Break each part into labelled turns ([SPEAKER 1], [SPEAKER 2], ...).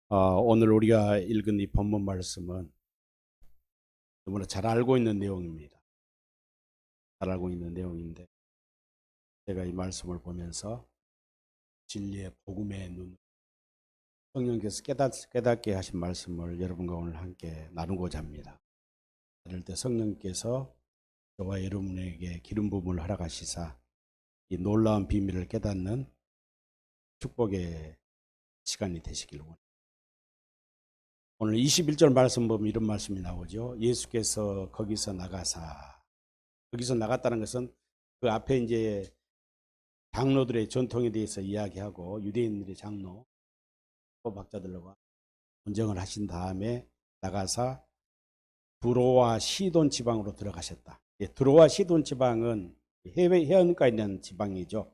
[SPEAKER 1] 오늘 우리가 읽은 이 본문 말씀은 너무나 잘 알고 있는 내용입니다. 잘 알고 있는 내용인데 제가 이 말씀을 보면서 진리의 복음의 눈, 성령께서 깨닫게 하신 말씀을 여러분과 오늘 함께 나누고자 합니다. 이럴 때 성령께서 저와 여러분에게 기름 부음을 허락하시사 이 놀라운 비밀을 깨닫는 축복의 시간이 되시길 원합니다. 오늘 21절 말씀 보면 이런 말씀이 나오죠. 예수께서 거기서 나갔다는 것은 그 앞에 이제 장로들의 전통에 대해서 이야기하고 유대인들의 장로, 박자들과 논쟁을 하신 다음에 나가사 두로와 시돈 지방으로 들어가셨다. 두로와 시돈 지방은 해안가에 있는 지방이죠.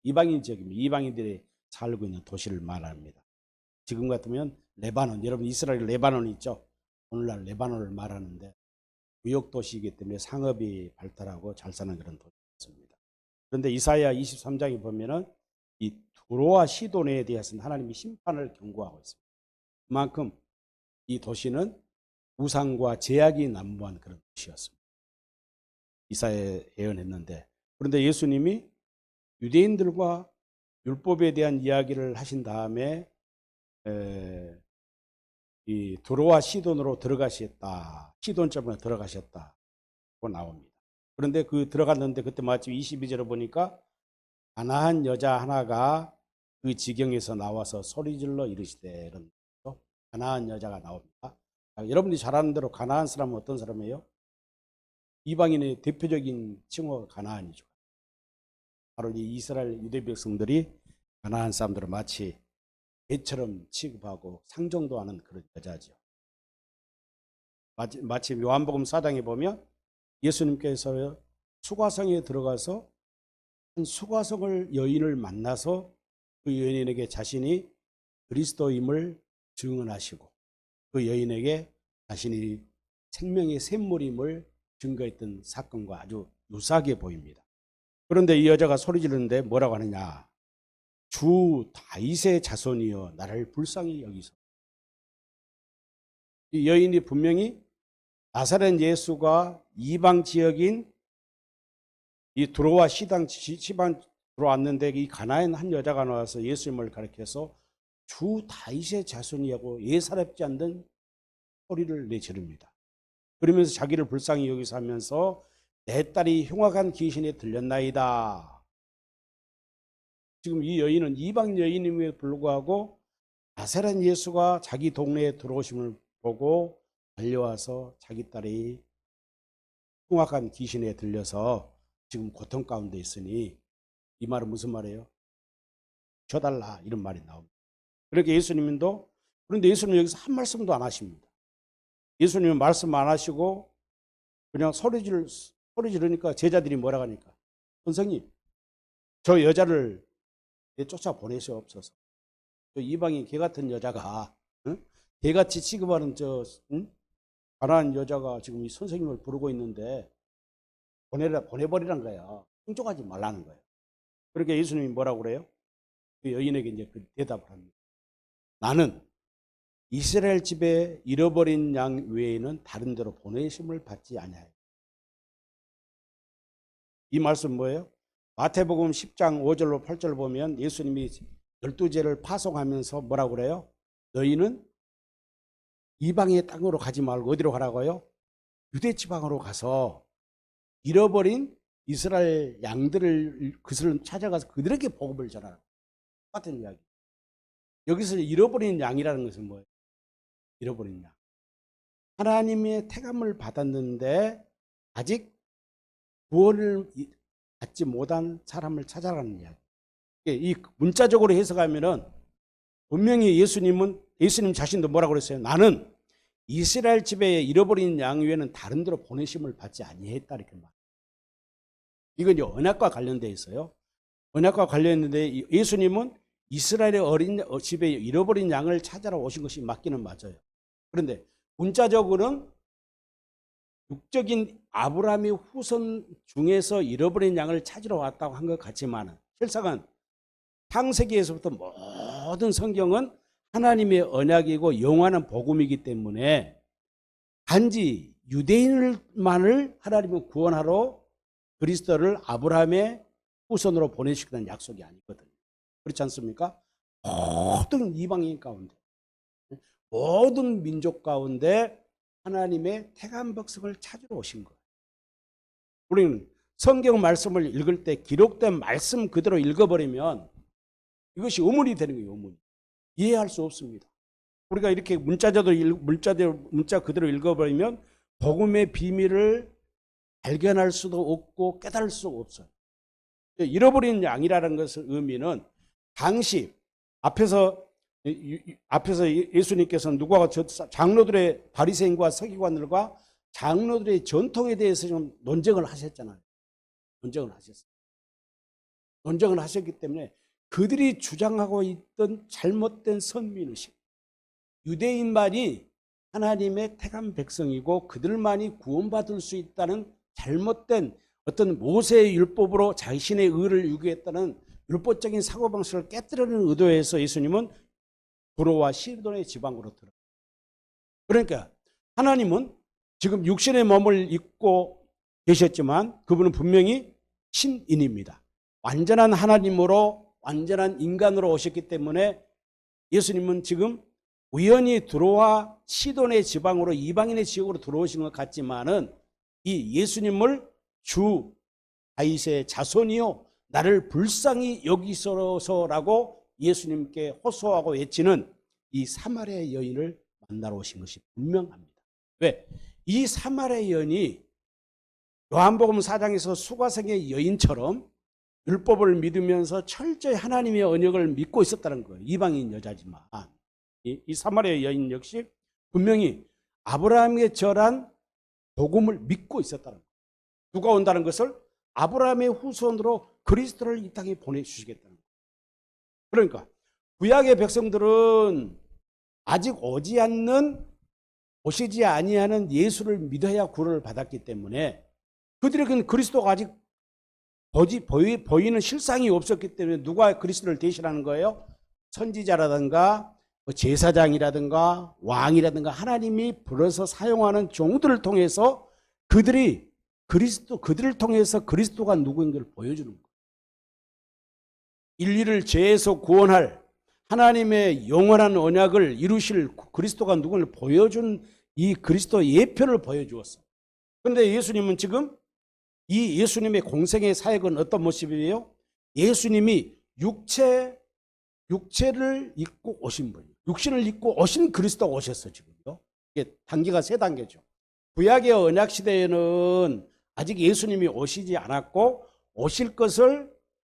[SPEAKER 1] 이방인 지역입니다. 이방인들이 살고 있는 도시를 말합니다. 지금 같으면 레바논, 여러분 이스라엘 레바논 있죠? 오늘날 레바논을 말하는데 무역 도시이기 때문에 상업이 발달하고 잘 사는 그런 도시였습니다. 그런데 이사야 23장에 보면은 이 두로와 시돈에 대해서는 하나님이 심판을 경고하고 있습니다. 그만큼 이 도시는 우상과 제약이 난무한 그런 도시였습니다. 이사야에 예언했는데, 그런데 예수님이 유대인들과 율법에 대한 이야기를 하신 다음에 이 두로와 시돈으로 들어가셨다. 시돈점으로 들어가셨다고 나옵니다. 그런데 그 들어갔는데 그때 마침 22절에 보니까 가나안 여자 하나가 그 지경에서 나와서 소리질러 이르시되, 이런 가나안 여자가 나옵니다. 여러분들이 잘 아는 대로 가나안 사람은 어떤 사람이에요? 이방인의 대표적인 칭호가 가나안이죠. 바로 이 이스라엘 유대 백성들이 가나안 사람들을 마치 애처럼 취급하고 상정도 하는 그런 여자죠. 마치 요한복음 4장에 보면 예수님께서 수가성에 들어가서 한 수가성을 여인을 만나서 그 여인에게 자신이 그리스도임을 증언하시고 그 여인에게 자신이 생명의 샘물임을 증거했던 사건과 아주 유사하게 보입니다. 그런데 이 여자가 소리 지르는데 뭐라고 하느냐? 주 다윗의 자손이여 나를 불쌍히 여기소. 이 여인이 분명히 나사렛 예수가 이방 지역인 이 두로와 시방 들어왔는데 이 가나안 한 여자가 나와서 예수님을 가리켜서 주 다윗의 자손이라고 예사롭지 않는 소리를 내지릅니다. 그러면서 자기를 불쌍히 여기서 하면서 내 딸이 흉악한 귀신에 들렸나이다. 지금 이 여인은 이방 여인임에도 불구하고 나사렛 예수가 자기 동네에 들어오심을 보고 달려와서 자기 딸이 흉악한 귀신에 들려서 지금 고통 가운데 있으니, 이 말은 무슨 말이에요? 줘달라, 이런 말이 나옵니다. 그렇게 예수님도, 그런데 예수님은 여기서 한 말씀도 안 하십니다. 예수님은 말씀 안 하시고 그냥 소리 지르니까 제자들이 뭐라고 하니까, 선생님 저 여자를 쫓아 보내시옵소서. 저 이방인 개 같은 여자가, 개같이 취급하는 가난한 여자가 지금 이 선생님을 부르고 있는데 보내버리란 거야. 흥종하지 말라는 거예요. 그렇게 예수님이 뭐라고 그래요? 그 여인에게 이제 그 대답을 합니다. 나는 이스라엘 집에 잃어버린 양 외에는 다른 데로 보내심을 받지 아니하여. 이 말씀 뭐예요? 마태복음 10장 5절로 8절 보면 예수님이 12제를 파송하면서 뭐라고 그래요? 너희는 이방의 땅으로 가지 말고 어디로 가라고요? 유대 지방으로 가서 잃어버린 이스라엘 양들을 그들을 찾아가서 그들에게 복음을 전하라. 똑같은 이야기. 여기서 잃어버린 양이라는 것은 뭐예요? 잃어버린 양. 하나님의 택함을 받았는데 아직 구원을 받지 못한 사람을 찾아가는 이야기. 이 문자적으로 해석하면은 분명히 예수님 자신도 뭐라고 그랬어요? 나는 이스라엘 집에 잃어버린 양 외에는 다른 데로 보내심을 받지 아니했다, 이렇게 말. 이건 언약과 관련돼 있어요. 언약과 관련했는데 예수님은 이스라엘의 어린 집에 잃어버린 양을 찾아러 오신 것이 맞기는 맞아요. 그런데 문자적으로는 육적인 아브라함의 후손 중에서 잃어버린 양을 찾으러 왔다고 한 것 같지만 실상은 창세기에서부터 모든 성경은 하나님의 언약이고 영원한 복음이기 때문에 단지 유대인만을 하나님은 구원하러 그리스도를 아브라함의 후손으로 보내시겠다는 약속이 아니거든요. 그렇지 않습니까? 모든 이방인 가운데, 모든 민족 가운데 하나님의 택한 백성을 찾으러 오신 거예요. 우리는 성경 말씀을 읽을 때 기록된 말씀 그대로 읽어버리면 이것이 의문이 되는 거예요. 의문. 이해할 수 없습니다. 우리가 이렇게 문자 그대로 읽어버리면 복음의 비밀을 발견할 수도 없고 깨달을 수도 없어요. 잃어버린 양이라는 것의 의미는 당시 앞에서 예수님께서 누가 장로들의 바리새인과 서기관들과 장로들의 전통에 대해서 좀 논쟁을 하셨잖아요. 논쟁을 하셨기 때문에 그들이 주장하고 있던 잘못된 선민의식, 유대인만이 하나님의 택한 백성이고 그들만이 구원받을 수 있다는 잘못된 어떤 모세의 율법으로 자신의 의를 유기했다는 율법적인 사고방식을 깨뜨리는 의도에서 예수님은 두로와 시돈의 지방으로 들어요. 그러니까 하나님은 지금 육신의 몸을 입고 계셨지만 그분은 분명히 신인입니다. 완전한 하나님으로 완전한 인간으로 오셨기 때문에 예수님은 지금 우연히 두로와 시돈의 지방으로 이방인의 지역으로 들어오신 것 같지만은 이 예수님을 주 다윗의 자손이요 나를 불쌍히 여기소서라고 예수님께 호소하고 외치는 이 사마리아 여인을 만나러 오신 것이 분명합니다. 왜? 이 사마리아 여인이 요한복음 4장에서 수가성의 여인처럼 율법을 믿으면서 철저히 하나님의 언약을 믿고 있었다는 거예요. 이방인 여자지만 이 사마리아 여인 역시 분명히 아브라함의 절한 복음을 믿고 있었다는 거예요. 누가 온다는 것을 아브라함의 후손으로 그리스도를 이 땅에 보내주시겠다는 거예요. 그러니까 구약의 백성들은 아직 오시지 아니하는 예수를 믿어야 구원을 받았기 때문에 그들에게는 그리스도가 아직 보이는 실상이 없었기 때문에 누가 그리스도를 대신하는 거예요? 선지자라든가 제사장이라든가 왕이라든가 하나님이 불러서 사용하는 종들을 통해서 그들을 통해서 그리스도가 누구인 걸 보여주는 거예요. 인류를 죄에서 구원할 하나님의 영원한 언약을 이루실 그리스도가 누구를 보여준 이 그리스도 예표를 보여주었어요. 그런데 예수님은 지금 이 예수님의 공생의 사역은 어떤 모습이에요? 예수님이 육체를 입고 오신 분이에요. 육신을 입고 오신 그리스도가 오셨어요. 지금요. 이게 단계가 세 단계죠. 구약의 언약 시대에는 아직 예수님이 오시지 않았고 오실 것을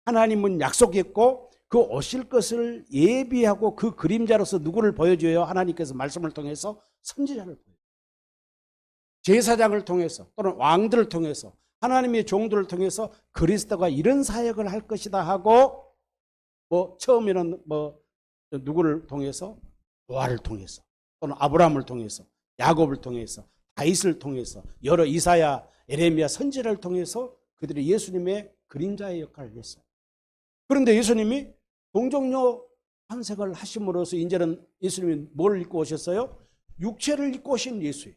[SPEAKER 1] 하나님은 약속했고 그 오실 것을 예비하고 그 그림자로서 누구를 보여줘요? 하나님께서 말씀을 통해서 선지자를 보여줘요. 제사장을 통해서 또는 왕들을 통해서 하나님의 종들을 통해서 그리스도가 이런 사역을 할 것이다 하고 처음에는 누구를 통해서 노아를 통해서 또는 아브라함을 통해서 야곱을 통해서 다윗을 통해서 여러 이사야 에레미야 선지자를 통해서 그들이 예수님의 그림자의 역할을 했어요. 그런데 예수님이 동정녀 환생을 하심으로써 이제는 예수님이 뭘 입고 오셨어요? 육체를 입고 오신 예수예요.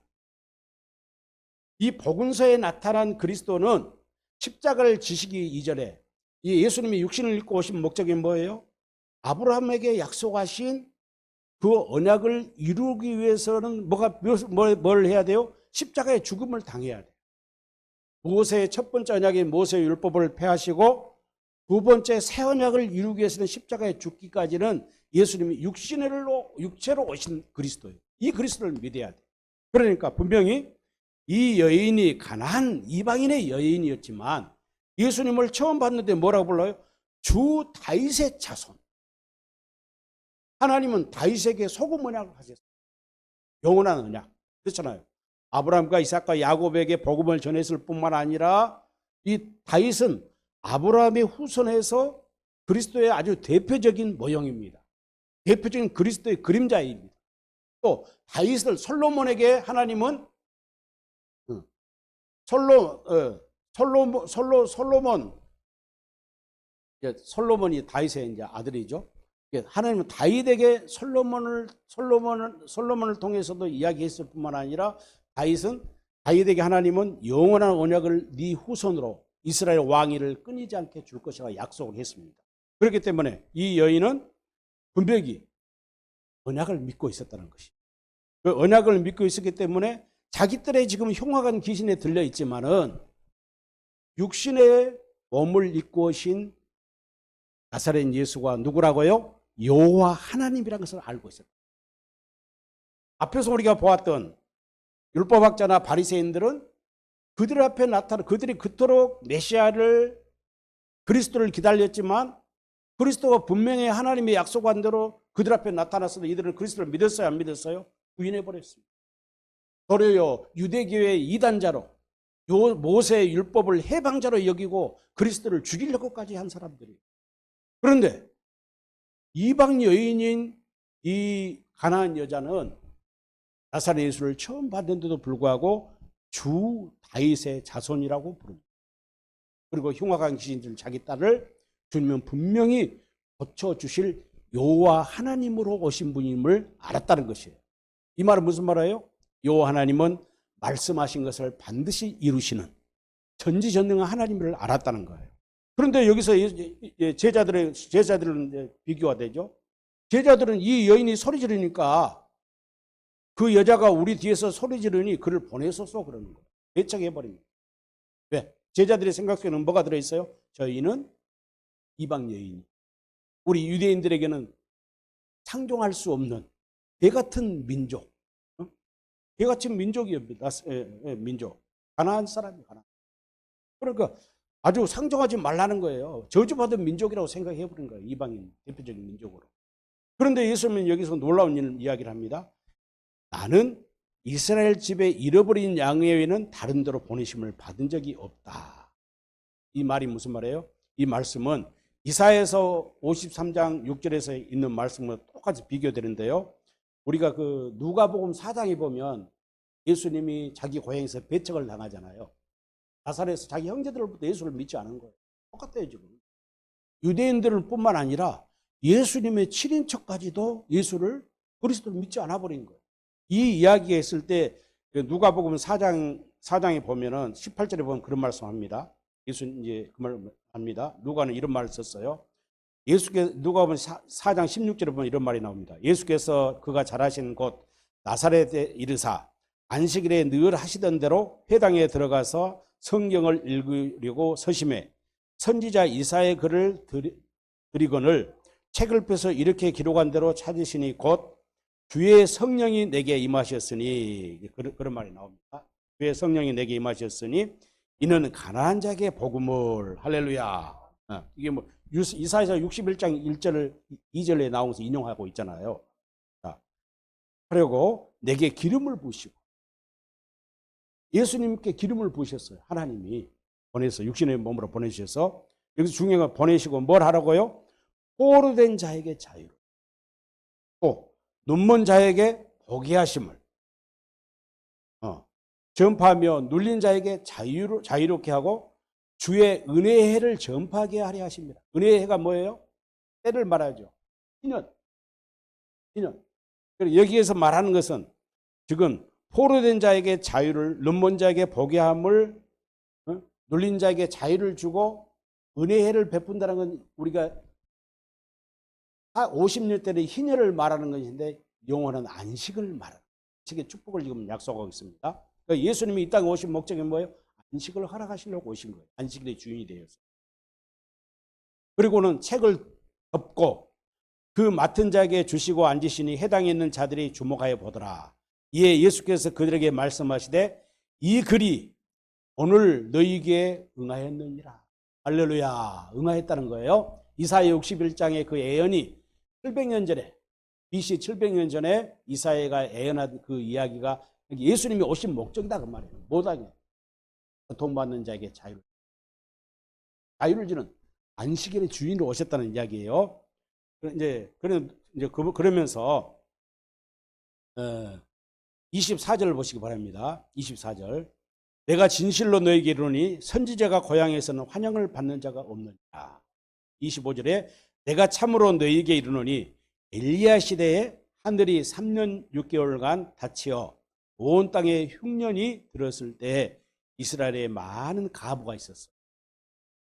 [SPEAKER 1] 이 복음서에 나타난 그리스도는 십자가를 지시기 이전에 이 예수님이 육신을 입고 오신 목적이 뭐예요? 아브라함에게 약속하신 그 언약을 이루기 위해서는 뭘 해야 돼요? 십자가의 죽음을 당해야 돼요. 모세의 첫 번째 언약인 모세의 율법을 폐하시고 두 번째 새 언약을 이루기 위해서는 십자가에 죽기까지는 예수님이 육체로 오신 그리스도예요. 이 그리스도를 믿어야 돼요. 그러니까 분명히 이 여인이 가난한 이방인의 여인이었지만 예수님을 처음 봤는데 뭐라고 불러요? 주 다윗의 자손. 하나님은 다윗에게 소금 언약을 하셨어요. 영원한 언약. 그렇잖아요. 아브라함과 이삭과 야곱에게 복음을 전했을 뿐만 아니라 이 다윗은 아브라함의 후손에서 그리스도의 아주 대표적인 모형입니다. 대표적인 그리스도의 그림자입니다. 또 다윗을 솔로몬에게 하나님은 솔로몬이 다윗의 이제 아들이죠. 하나님은 다윗에게 솔로몬을 통해서도 이야기했을 뿐만 아니라 다윗에게 하나님은 영원한 언약을 네 후손으로 이스라엘 왕위를 끊이지 않게 줄 것이라 약속을 했습니다. 그렇기 때문에 이 여인은 분명히 언약을 믿고 있었다는 것이. 그 언약을 믿고 있었기 때문에 자기들의 지금 흉악한 귀신에 들려 있지만은 육신의 몸을 입고 오신 나사렛 예수가 누구라고요? 여호와 하나님이라는 것을 알고 있었다. 앞에서 우리가 보았던 율법학자나 바리새인들은 그들 앞에 나타나 그들이 그토록 메시아를 그리스도를 기다렸지만 그리스도가 분명히 하나님의 약속한 대로 그들 앞에 나타났어도 이들은 그리스도를 믿었어요, 안 믿었어요? 부인해버렸습니다. 도리어 유대교의 이단자로 모세의 율법을 해방자로 여기고 그리스도를 죽이려고까지 한 사람들이에요. 그런데 이방 여인인 이 가나안 여자는 나사렛 예수를 처음 봤는데도 불구하고 주 다윗의 자손이라고 부릅니다. 그리고 흉악한 귀신들 자기 딸을 주님은 분명히 고쳐주실 여호와 하나님으로 오신 분임을 알았다는 것이에요. 이 말은 무슨 말이에요? 여호와 하나님은 말씀하신 것을 반드시 이루시는 전지전능한 하나님을 알았다는 거예요. 그런데 여기서 제자들은 비교가 되죠. 제자들은 이 여인이 소리 지르니까 그 여자가 우리 뒤에서 소리 지르니 그를 보내소서 그러는 거예요. 배척해버립니다. 왜? 제자들의 생각 속에는 뭐가 들어있어요? 저희는 이방 여인이 우리 유대인들에게는 상종할 수 없는 개같은 민족, 개같은 민족이에요. 민족. 가나안 사람이 가나안. 그러니까 아주 상종하지 말라는 거예요. 저주받은 민족이라고 생각해버린 거예요. 이방인 대표적인 민족으로. 그런데 예수님은 여기서 놀라운 이야기를 합니다. 나는 이스라엘 집에 잃어버린 양 외에는 다른 데로 보내심을 받은 적이 없다. 이 말이 무슨 말이에요? 이 말씀은 이사야서 53장 6절에서 있는 말씀과 똑같이 비교되는데요. 우리가 그 누가복음 4장에 보면 예수님이 자기 고향에서 배척을 당하잖아요. 나사렛에서 자기 형제들로부터 예수를 믿지 않은 거예요. 똑같아요 지금. 유대인들은 뿐만 아니라 예수님의 친인척까지도 그리스도를 믿지 않아 버린 거예요. 이 이야기가 있을 때 누가복음 4장에 보면은 18절에 보면 그런 말씀합니다. 예수님 이제 그 말 합니다. 누가는 이런 말을 썼어요. 누가복음 4장 16절에 보면 이런 말이 나옵니다. 예수께서 그가 자라신 곳 나사렛에 이르사 안식일에 늘 하시던 대로 회당에 들어가서 성경을 읽으려고 서심해 선지자 이사야의 글을 드리거늘 책을 펴서 이렇게 기록한 대로 찾으시니 곧 주의 성령이 내게 임하셨으니 그런 말이 나옵니다. 주의 성령이 내게 임하셨으니 이는 가난한 자에게 복음을 할렐루야. 이게 뭐 이사야서 61장 2절에 나오면서 인용하고 있잖아요. 자, 그리고 내게 기름을 부으시고 예수님께 기름을 부으셨어요. 하나님이 보내서 육신의 몸으로 보내주셔서 여기서 중요한 건 보내시고 뭘 하라고요? 포로된 자에게 자유를 또 눈먼 자에게 보게 하심을 전파하며 눌린 자에게 자유롭게 하고 주의 은혜의 해를 전파하게 하려 하십니다. 은혜의 해가 뭐예요? 때를 말하죠. 희년. 여기에서 말하는 것은 지금 포로된 자에게 자유를, 눈먼 자에게 보게 함을, 눌린 자에게 자유를 주고 은혜의 해를 베푼다는 건 우리가 50년 때의 희년을 말하는 것인데 영원한 안식을 말하는 안식의 축복을 지금 약속하고 있습니다. 그러니까 예수님이 이 땅에 오신 목적이 뭐예요? 안식을 허락하시려고 오신 거예요. 안식일의 주인이 되어서. 그리고는 책을 덮고 그 맡은 자에게 주시고 앉으시니 해당에 있는 자들이 주목하여 보더라. 이에 예수께서 그들에게 말씀하시되 이 글이 오늘 너희에게 응하였느니라. 할렐루야. 응하였다는 거예요. 이사야 61장의 그 예언이 700년 전에 BC 700년 전에 이사야가 예언한 그 이야기가 예수님이 오신 목적이다 그 말이에요. 뭐다게 고통받는 자에게 자유를 주는 안식일의 주인으로 오셨다는 이야기예요. 그러면서 24절을 보시기 바랍니다. 24절. 내가 진실로 너에게 이르노니 선지자가 고향에서는 환영을 받는 자가 없느니라. 25절에 내가 참으로 너희에게 이르노니 엘리야 시대에 하늘이 3년 6개월간 닫히어 온 땅에 흉년이 들었을 때 이스라엘에 많은 과부가 있었어요.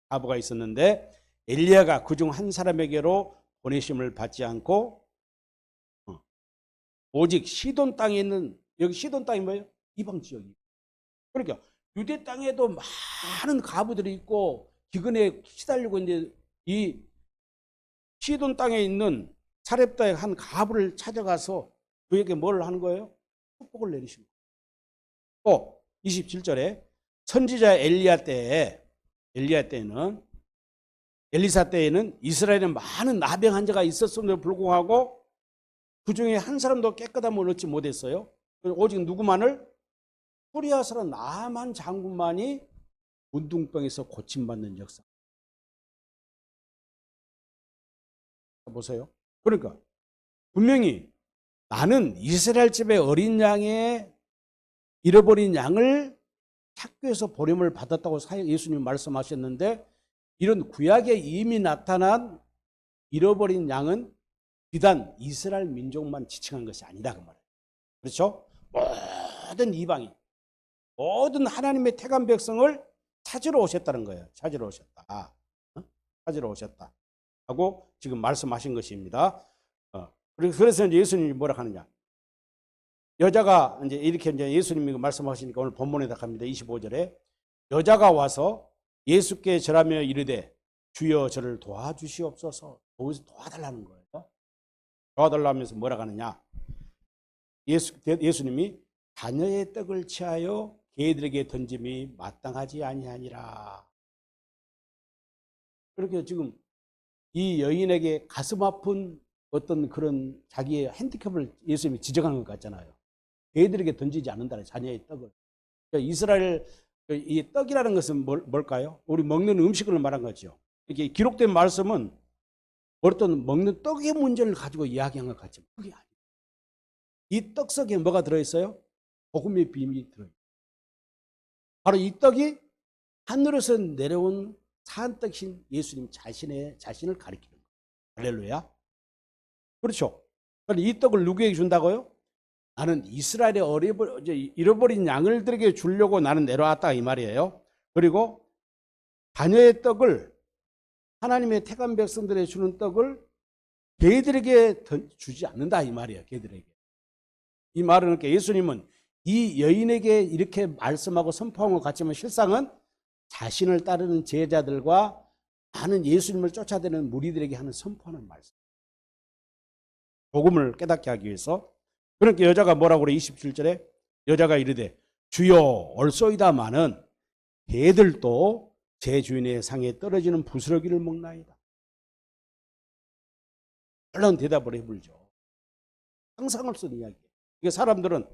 [SPEAKER 1] 과부가 있었는데 엘리야가 그중 한 사람에게로 보내심을 받지 않고 오직 시돈 땅에 있는, 여기 시돈 땅이 뭐예요? 이방 지역이. 그러니까 유대 땅에도 많은 과부들이 있고 기근에 시달리고 있는데 이 시돈 땅에 있는 사렙다의 한 과부를 찾아가서 그에게 뭘 하는 거예요? 축복을 내리신 거예요. 또 27절에 선지자 엘리사 때에는 이스라엘에 많은 나병 환자가 있었음에도 불구하고 그 중에 한 사람도 깨끗함을 얻지 못했어요. 오직 누구만을? 수리아 사람 나만 장군만이 문둥병에서 고침받는 역사. 보세요. 그러니까 분명히 나는 이스라엘 집의 어린 양의 잃어버린 양을 찾기 위해서 보냄을 받았다고 예수님 말씀하셨는데, 이런 구약에 이미 나타난 잃어버린 양은 비단 이스라엘 민족만 지칭한 것이 아니다 그 말이에요. 그렇죠? 모든 이방인, 모든 하나님의 택한 백성을 찾으러 오셨다는 거예요. 찾으러 오셨다. 찾으러 오셨다 하고 지금 말씀하신 것입니다. 그래서 이제 예수님이 뭐라 하느냐? 여자가 이제 이렇게 이제 예수님이 말씀하시니까 오늘 본문에다 갑니다. 25절에 여자가 와서 예수께 절하며 이르되 주여 저를 도와주시옵소서. 도와달라는 거예요. 도와달라면서 뭐라 하느냐? 예수님이 자녀의 떡을 취하여 개들에게 던짐이 마땅하지 아니하니라. 그렇게 지금 이 여인에게 가슴 아픈 어떤 그런 자기의 핸디캡을 예수님이 지적한 것 같잖아요. 개들에게 던지지 않는다는 자녀의 떡을. 그러니까 이스라엘 이 떡이라는 것은 뭘까요? 우리 먹는 음식을 말한 거죠. 이렇게 기록된 말씀은 어떤 먹는 떡의 문제를 가지고 이야기한 것 같지만 그게 아니에요. 이 떡 속에 뭐가 들어있어요? 복음의 비밀이 들어있어요. 바로 이 떡이 하늘에서 내려온 산떡신 예수님 자신을 가리키는 거예요. 할렐루야. 그렇죠. 이 떡을 누구에게 준다고요? 나는 이스라엘의 잃어버린 양들에게 주려고 나는 내려왔다 이 말이에요. 그리고 자녀의 떡을, 하나님의 택한 백성들에게 주는 떡을 개들에게 주지 않는다 이 말이에요. 개들에게. 이 말은 그러니까 예수님은 이 여인에게 이렇게 말씀하고 선포한 것 같지만 실상은 자신을 따르는 제자들과 많은 예수님을 쫓아다니는 무리들에게 하는 선포하는 말씀. 복음을 깨닫게 하기 위해서. 그러니까 여자가 뭐라고 그래? 27절에 여자가 이르되 주여 올소이다마는 개들도 제 주인의 상에 떨어지는 부스러기를 먹나이다. 물론 대답을 해불죠. 상상을 쓴 이야기예요. 이게 사람들은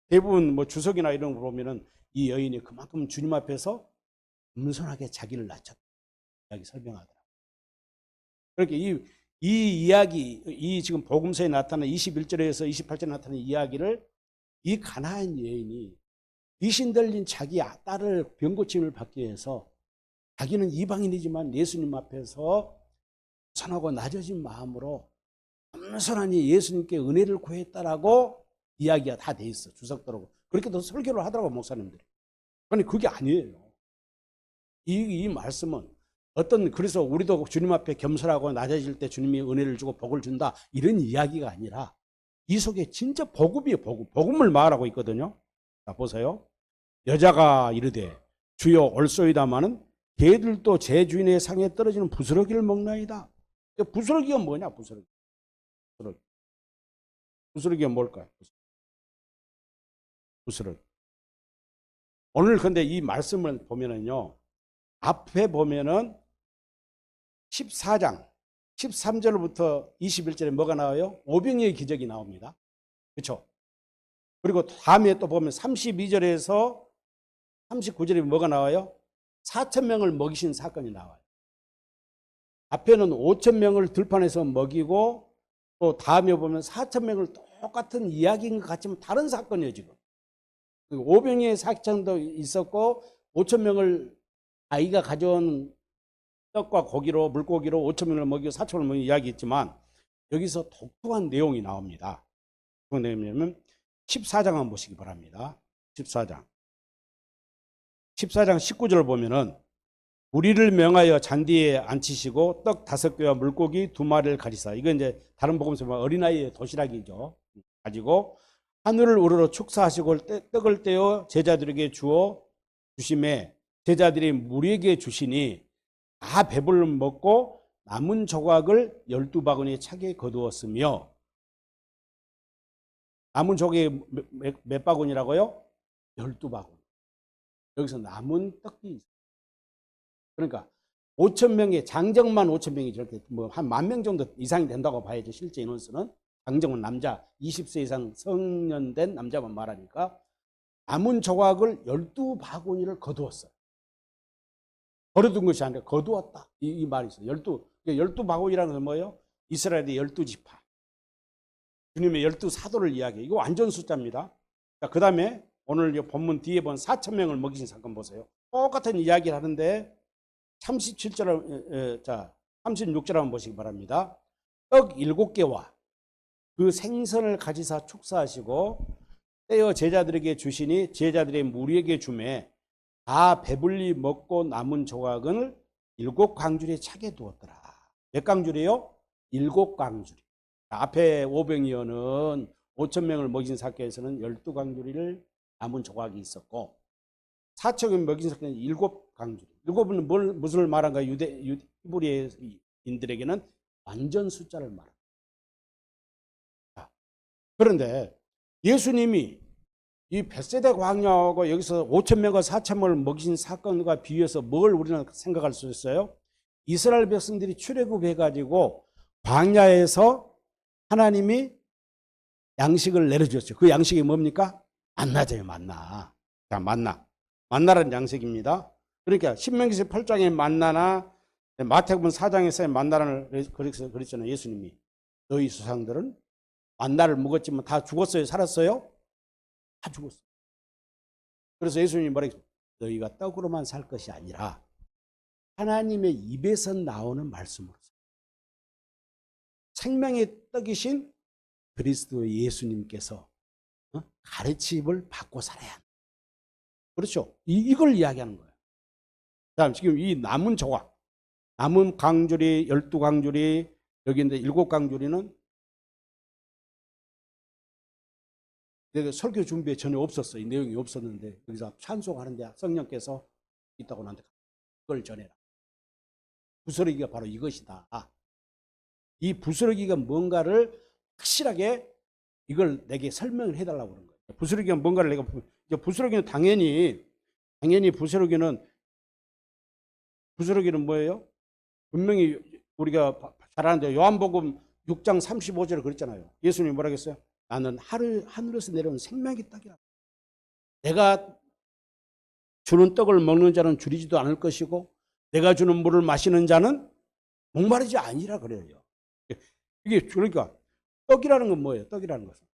[SPEAKER 1] 대부분 뭐 주석이나 이런 거 보면은 이 여인이 그만큼 주님 앞에서 겸손하게 자기를 낮췄다 이야기 설명하더라고요. 그렇게 이 이야기, 이 지금 복음서에 나타난 21절에서 28절에 나타난 이야기를 이 가나안 여인이 귀신 들린 자기 딸을 병고침을 받기 위해서 자기는 이방인이지만 예수님 앞에서 선하고 낮아진 마음으로 겸손하니 예수님께 은혜를 구했다라고 이야기가 다 돼 있어. 주석들하고 그렇게도 설교를 하더라고 목사님들이. 아니 그게 아니에요. 이 말씀은 그래서 우리도 주님 앞에 겸손하고 낮아질 때 주님이 은혜를 주고 복을 준다 이런 이야기가 아니라 이 속에 진짜 복음이에요. 복음을 말하고 있거든요. 자 보세요. 여자가 이르되 주여 올소이다마는 개들도 제 주인의 상에 떨어지는 부스러기를 먹나이다. 부스러기가 뭐냐? 부스러기가 뭘까요? 부스러기. 오늘 근데 이 말씀을 보면은요, 앞에 보면은 14장 13절부터 21절에 뭐가 나와요? 오병이의 기적이 나옵니다. 그렇죠? 그리고 다음에 또 보면 32절에서 39절에 뭐가 나와요? 4,000명을 먹이신 사건이 나와요. 앞에는 5,000명을 들판에서 먹이고 또 다음에 보면 4,000명을 똑같은 이야기인 것 같지만 다른 사건이에요 지금. 오병이의 사건도 있었고 5,000명을 아이가 가져온 떡과 고기로 물고기로 5천 명을 먹이고 4천 명을 먹이고 이야기했지만 여기서 독특한 내용이 나옵니다. 그 내용은 14장 한번 보시기 바랍니다. 14장 19절 보면은 우리를 명하여 잔디에 앉히시고 떡 5개와 물고기 2마리를 가리사. 이건 이제 다른 복음서 보면 어린아이의 도시락이죠. 가지고 하늘을 우러러 축사하시고 떡을 떼어 제자들에게 주어 주심에 제자들이 무리에게 주시니 다 배불러 먹고 남은 조각을 12바구니에 차게 거두었으며. 남은 조각이 몇 바구니라고요? 12바구니. 여기서 남은 떡이 있어요. 그러니까 5천 명의 장정만 5천 명이 저렇게 뭐 한 10,000명 정도 이상이 된다고 봐야죠. 실제 인원수는. 장정은 남자 20세 이상 성년된 남자만 말하니까 남은 조각을 12바구니를 거두었어요. 버려둔 것이 아니라 거두었다. 이 말이 있어요. 12바구니라는 것은 뭐예요? 이스라엘의 12지파. 주님의 12사도를 이야기해요. 이거 완전 숫자입니다. 그 다음에 오늘 본문 뒤에 본 4천 명을 먹이신 사건 보세요. 똑같은 이야기를 하는데 37절, 36절 한번 보시기 바랍니다. 떡 7개와 그 생선을 가지사 축사하시고 떼어 제자들에게 주시니 제자들의 무리에게 주매 다 배불리 먹고 남은 조각을 7광주리에 차게 두었더라. 몇 광주리요? 7광주리. 앞에 오병이어는 5천 명을 먹인 사건에서는 12광주리를 남은 조각이 있었고 4천 명 먹인 사건은 7광주리. 7은 무엇을 말한가? 히브리인들에게는 완전 숫자를 말합니다. 그런데 예수님이 이 벳세다 광야하고 여기서 5천 명과 4천 명을 먹인 사건과 비교해서 뭘 우리는 생각할 수 있어요? 이스라엘 백성들이 출애굽해가지고 광야에서 하나님이 양식을 내려주셨죠. 그 양식이 뭡니까? 만나죠, 만나. 자, 만나라는 양식입니다. 그러니까 신명기서 8장의 만나나 마태복음 4장에서의 만나라는 그랬잖아요. 예수님이 너희 조상들은 만나를 먹었지만 다 죽었어요? 살았어요? 다 죽었어요. 그래서 예수님이 뭐라 했어요? 너희가 떡으로만 살 것이 아니라 하나님의 입에서 나오는 말씀으로서 생명의 떡이신 그리스도 예수님께서 가르침을 받고 살아야 한다. 그렇죠? 이걸 이야기하는 거예요. 다음 지금 이 남은 조각, 남은 강주리, 12강주리, 여기 이제 7강주리는 내가 설교 준비에 전혀 없었어. 이 내용이 없었는데 여기서 찬송하는데 성령께서 있다고 나한테 그걸 전해라. 부스러기가 바로 이것이다. 이 부스러기가 뭔가를 확실하게 이걸 내게 설명을 해달라고 그런 거예요. 부스러기가 뭔가를 내가 부스러기는 당연히 부스러기는 뭐예요? 분명히 우리가 잘 아는데 요한복음 6장 35절에 그랬잖아요. 예수님이 뭐라고 했어요? 나는 하늘에서 내려온 생명의 떡이라. 내가 주는 떡을 먹는 자는 줄이지도 않을 것이고 내가 주는 물을 마시는 자는 목마르지 아니라 그래요. 이게 그러니까 떡이라는 건 뭐예요? 떡이라는 것은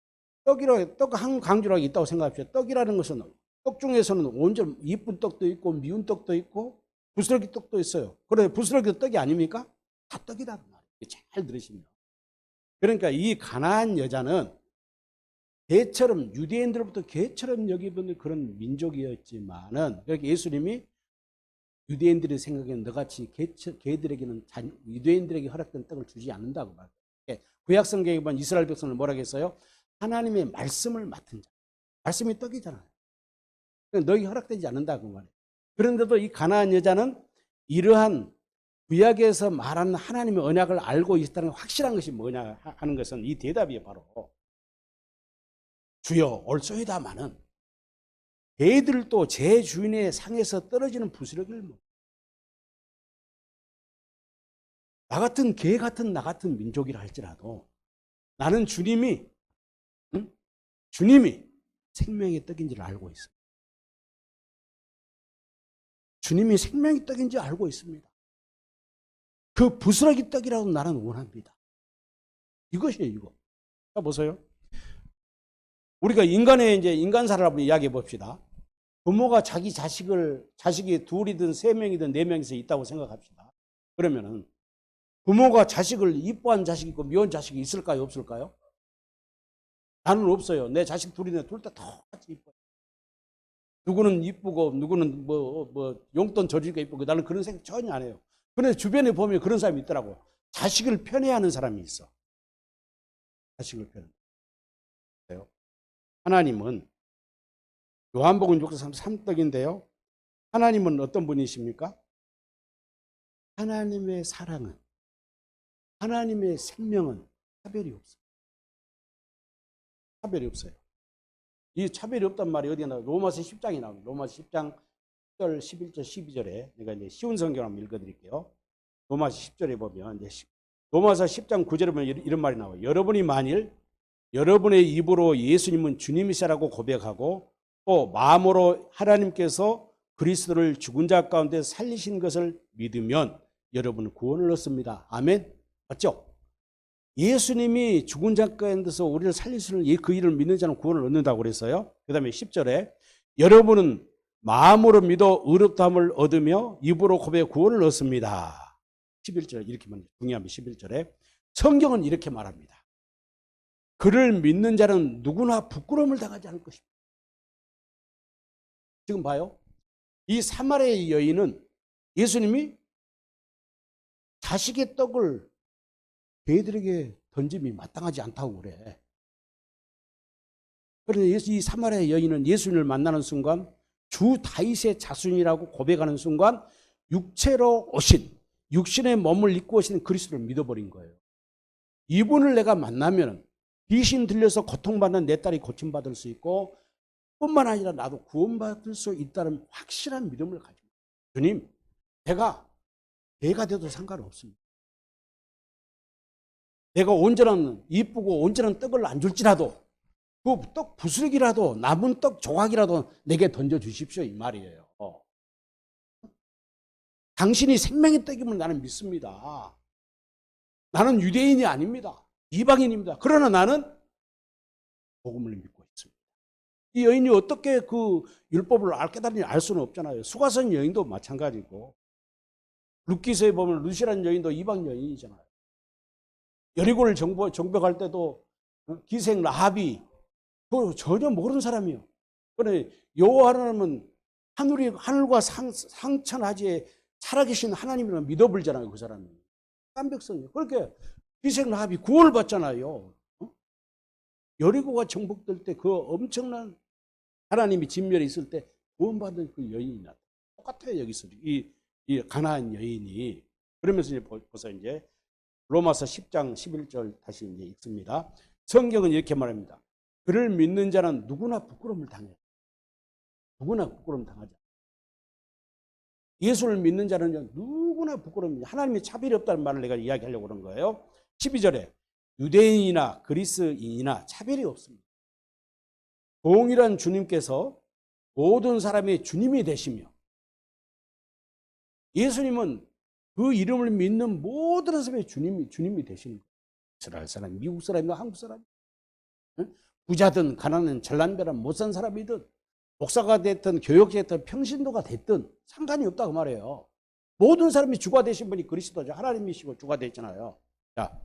[SPEAKER 1] 떡 한 강주라고 있다고 생각합시다. 떡이라는 것은 떡 중에서는 온전 이쁜 떡도 있고 미운 떡도 있고 부스러기 떡도 있어요. 그래 부스러기도 떡이 아닙니까? 다 떡이다. 잘 들으시면. 그러니까 이 가나안 여자는 개처럼 유대인들로부터 개처럼 여기는 그런 민족이었지만은 그렇게 예수님이 유대인들의 생각에는 너같이 개들에게는 유대인들에게 허락된 떡을 주지 않는다고 말해요. 구약 성경에 보면 이스라엘 백성을 뭐라고 했어요? 하나님의 말씀을 맡은 자. 말씀이 떡이잖아요. 너희 허락되지 않는다고 말해요. 그런데도 이 가나안 여자는 이러한 구약에서 말하는 하나님의 언약을 알고 있다는 확실한 것이 뭐냐 하는 것은 이 대답이에요. 바로 주여 올소이다마는 개들도 제 주인의 상에서 떨어지는 부스러기를 먹어. 나 같은 개 같은 나 같은 민족이라 할지라도 나는 주님이 생명의 떡인지를 알고 있습니다. 주님이 생명의 떡인지 알고 있습니다. 그 부스러기 떡이라도 나는 원합니다. 이것이에요, 이거. 자, 보세요. 우리가 인간사를 한번 이야기해 봅시다. 부모가 자기 자식이 둘이든 세 명이든 네 명이서 있다고 생각합시다. 그러면은 부모가 자식을 이뻐한 자식이 있고 미운 자식이 있을까요? 없을까요? 나는 없어요. 내 자식 둘이네 둘 다 똑같이 이뻐요. 누구는 이쁘고 누구는 뭐 용돈 저주니까 이쁘고 나는 그런 생각 전혀 안 해요. 그런데 주변에 보면 그런 사람이 있더라고. 자식을 편애하는 사람이 있어. 자식을 편애해요. 하나님은 요한복음 6장 3떡인데요. 하나님은 어떤 분이십니까? 하나님의 사랑은, 하나님의 생명은 차별이 없어요. 차별이 없어요. 이 차별이 없단 말이 어디에 나와요? 로마서 10장이 나옵니다. 로마서 10장 10절, 11절, 12절에 내가 이제 쉬운 성경 한번 읽어드릴게요. 로마서 10절에 보면 이제 로마서 10장 9절에 보면 이런 말이 나와요. 여러분이 만일 여러분의 입으로 예수님은 주님이시라고 고백하고 또 마음으로 하나님께서 그리스도를 죽은 자 가운데 살리신 것을 믿으면 여러분은 구원을 얻습니다. 아멘. 맞죠? 예수님이 죽은 자 가운데서 우리를 살리시는 그 일을 믿는 자는 구원을 얻는다고 그랬어요. 그 다음에 10절에 여러분은 마음으로 믿어 의롭다함을 얻으며 입으로 고백해 구원을 얻습니다. 11절 이렇게 말합니다. 중요합니다. 11절에 성경은 이렇게 말합니다. 그를 믿는 자는 누구나 부끄러움을 당하지 않을 것입니다. 지금 봐요. 이 사마리아의 여인은 예수님이 자식의 떡을 개들에게 던짐이 마땅하지 않다고 그래. 그런데 이 사마리아 여인은 예수님을 만나는 순간 주 다윗의 자손이라고 고백하는 순간 육체로 오신, 육신의 몸을 입고 오신 그리스도를 믿어버린 거예요. 이분을 내가 만나면 귀신 들려서 고통받는 내 딸이 고침받을 수 있고 뿐만 아니라 나도 구원받을 수 있다는 확실한 믿음을 가지고, 주님, 내가 개가 돼도 상관없습니다. 내가 온전한 이쁘고 온전한 떡을 안 줄지라도 그 떡 부스러기라도 남은 떡 조각이라도 내게 던져주십시오 이 말이에요. 당신이 생명의 떡임을 나는 믿습니다. 나는 유대인이 아닙니다. 이방인입니다. 그러나 나는 복음을 믿고 있습니다. 이 여인이 어떻게 그 율법을 깨달은지 알 수는 없잖아요. 수가성 여인도 마찬가지고 룻기서에 보면 룻이라는 여인도 이방 여인이잖아요. 여리고를 정복할 때도 기생 라합이 전혀 모르는 사람이요. 그런데 여호와 하나님은 하늘과 상천하지에 살아계신 하나님이라 믿어버리잖아요. 그 사람이 딴 백성이요. 그렇게 기생 라합이 구원을 받잖아요. 여리고가 정복될 때 그 엄청난 하나님이 진멸이 있을 때 구원받은 그 여인이 나타나요. 똑같아요. 여기서 이 가나안 여인이. 그러면서 이제 보세요. 이제 로마서 10장 11절 다시 이제 읽습니다. 성경은 이렇게 말합니다. 그를 믿는 자는 누구나 부끄러움을 당해요. 누구나 부끄러움 당하지. 예수를 믿는 자는 누구나 부끄러움입니다. 하나님의 차별이 없다는 말을 내가 이야기하려고 그런 거예요. 12절에 유대인이나 그리스인이나 차별이 없습니다. 동일한 주님께서 모든 사람의 주님이 되시며 예수님은 그 이름을 믿는 모든 사람의 주님이 되시는 거예요. 이스라엘 사람, 미국 사람이나 한국 사람, 부자든 가난한 잘난별한 못산 사람이든 목사가 됐든 교역자가 됐든 평신도가 됐든 상관이 없다고 말해요. 모든 사람이 주가 되신 분이 그리스도죠. 하나님이시고 주가 되잖아요. 자,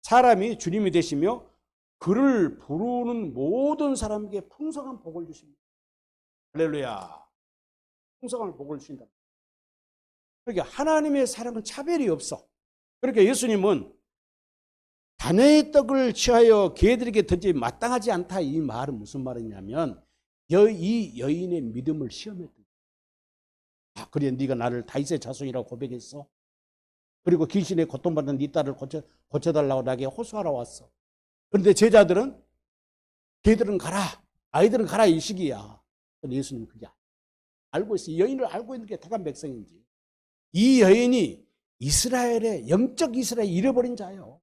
[SPEAKER 1] 사람이 주님이 되시며 그를 부르는 모든 사람에게 풍성한 복을 주십니다. 할렐루야. 풍성한 복을 주신다. 그러니까 하나님의 사랑은 차별이 없어. 그러니까 예수님은 자녀의 떡을 취하여 개들에게 던지기 마땅하지 않다. 이 말은 무슨 말이냐면 이 여인의 믿음을 시험했다. 아, 그래 네가 나를 다윗의 자손이라고 고백했어. 그리고 귀신에 고통받는 네 딸을 고쳐달라고 나에게 호소하러 왔어. 그런데 제자들은 걔들은 가라, 아이들은 가라 이 식이야. 근데 예수님은 그게 알고 있어. 이 여인을 알고 있는 게 택한 백성인지. 이 여인이 이스라엘의 영적 이스라엘 잃어버린 자예요.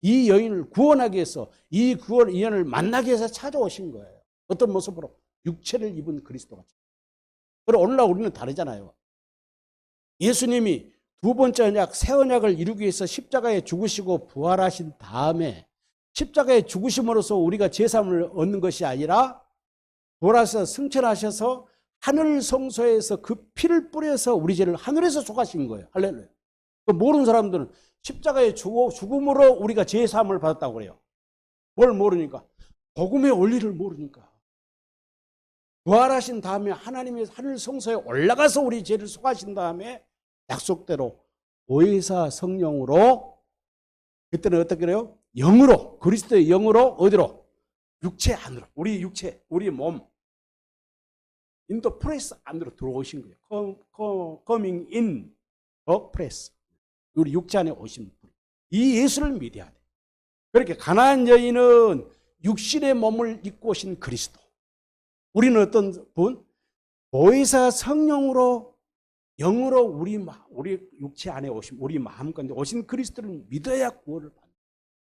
[SPEAKER 1] 이 여인을 구원하기 위해서 이 여인을 만나기 위해서 찾아오신 거예요. 어떤 모습으로? 육체를 입은 그리스도가. 그리고 오늘날 우리는 다르잖아요. 예수님이 두 번째 언약, 새 언약을 이루기 위해서 십자가에 죽으시고 부활하신 다음에 십자가에 죽으심으로써 우리가 제사함을 얻는 것이 아니라 부활하셔서 승천하셔서 하늘 성소에서 그 피를 뿌려서 우리 죄를 하늘에서 속하신 거예요. 할렐루야. 그 모르는 사람들은 십자가의 죽음으로 우리가 죄사함을 받았다고 그래요. 뭘 모르니까? 복음의 원리를 모르니까. 부활하신 다음에 하나님의 하늘 성소에 올라가서 우리 죄를 속하신 다음에 약속대로 보혜사 성령으로, 그때는 어떻게 그래요? 영으로, 그리스도의 영으로 어디로? 육체 안으로, 우리 육체, 우리 몸, 인도 프레스 안으로 들어오신 거예요. Coming in the press. 우리 육체 안에 오신 분. 이 예수를 믿어야 돼. 그렇게 가나안 여인은 육신의 몸을 입고 오신 그리스도. 우리는 어떤 분? 보혜사 성령으로, 영으로 우리 육체 안에 오신, 우리 마음 가운데 오신 그리스도를 믿어야 구원을 받는.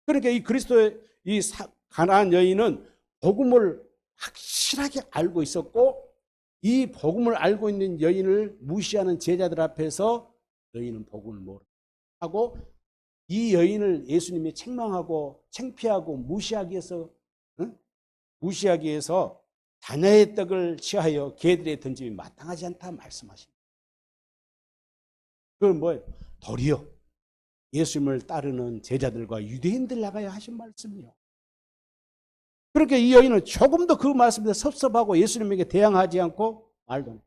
[SPEAKER 1] 그러니까 이 그리스도의 이 가나안 여인은 복음을 확실하게 알고 있었고, 이 복음을 알고 있는 여인을 무시하는 제자들 앞에서 너희는 복음을 모르고, 이 여인을 예수님이 책망하고 창피하고 무시하기 위해서 자녀의 떡을 취하여 개들에 던짐이 마땅하지 않다 말씀하십니다. 그건 뭐예요? 도리어 예수님을 따르는 제자들과 유대인들 나가야 하신 말씀이요. 그렇게 이 여인은 조금 더 그 말씀에 섭섭하고 예수님에게 대항하지 않고 말도 안 해요.